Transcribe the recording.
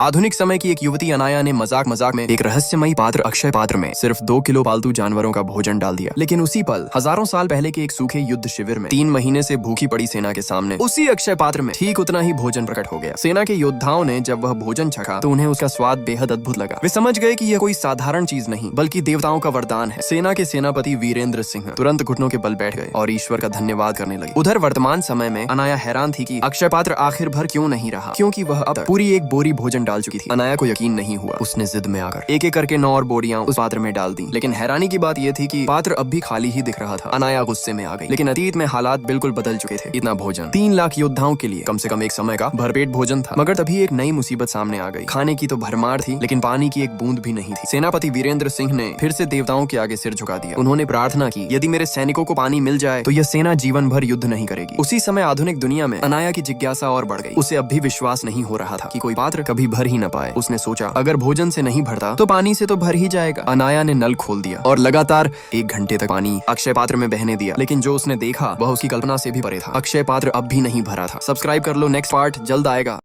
आधुनिक समय की एक युवती अनाया ने मजाक मजाक में एक रहस्यमयी पात्र अक्षय पात्र में सिर्फ 2 किलो पालतू जानवरों का भोजन डाल दिया। लेकिन उसी पल हजारों साल पहले के एक सूखे युद्ध शिविर में 3 महीने से भूखी पड़ी सेना के सामने उसी अक्षय पात्र में ठीक उतना ही भोजन प्रकट हो गया। सेना के योद्धाओं ने जब वह भोजन चखा तो उन्हें उसका स्वाद बेहद अद्भुत लगा। वे समझ गए कि यह कोई साधारण चीज नहीं बल्कि देवताओं का वरदान है। सेना के सेनापति वीरेंद्र सिंह तुरंत घुटनों के बल बैठ गए और ईश्वर का धन्यवाद करने लगे। उधर वर्तमान समय में अनाया हैरान थी कि अक्षय पात्र आखिर भर क्यों नहीं रहा, क्योंकि वह अब तक पूरी एक बोरी भोजन डाल चुकी थी। अनाया को यकीन नहीं हुआ। उसने जिद में आकर एक एक करके 9 और बोरियां उस पात्र में डाल दी। लेकिन हैरानी की बात यह थी कि पात्र अब भी खाली ही दिख रहा था। अनाया गुस्से में आ गई, लेकिन अतीत में हालात बिल्कुल बदल चुके थे। इतना भोजन 3 लाख योद्धाओं के लिए कम से कम एक समय का भरपेट भोजन था। मगर तभी एक नई मुसीबत सामने आ गई। खाने की तो भरमार थी, लेकिन पानी की एक बूंद भी नहीं थी। सेनापति वीरेंद्र सिंह ने फिर से देवताओं के आगे सिर झुका दिया। उन्होंने प्रार्थना की, यदि मेरे सैनिकों को पानी मिल जाए तो यह सेना जीवन भर युद्ध नहीं करेगी। उसी समय आधुनिक दुनिया में अनाया की जिज्ञासा और बढ़ गई। उसे अब भी विश्वास नहीं हो रहा था कि कोई पात्र कभी भर ही न पाए। उसने सोचा, अगर भोजन से नहीं भरता तो पानी से तो भर ही जाएगा। अनाया ने नल खोल दिया और लगातार 1 घंटे तक पानी अक्षय पात्र में बहने दिया। लेकिन जो उसने देखा वह उसकी कल्पना से भी परे था। अक्षय पात्र अब भी नहीं भरा था। सब्सक्राइब कर लो, नेक्स्ट पार्ट जल्द आएगा।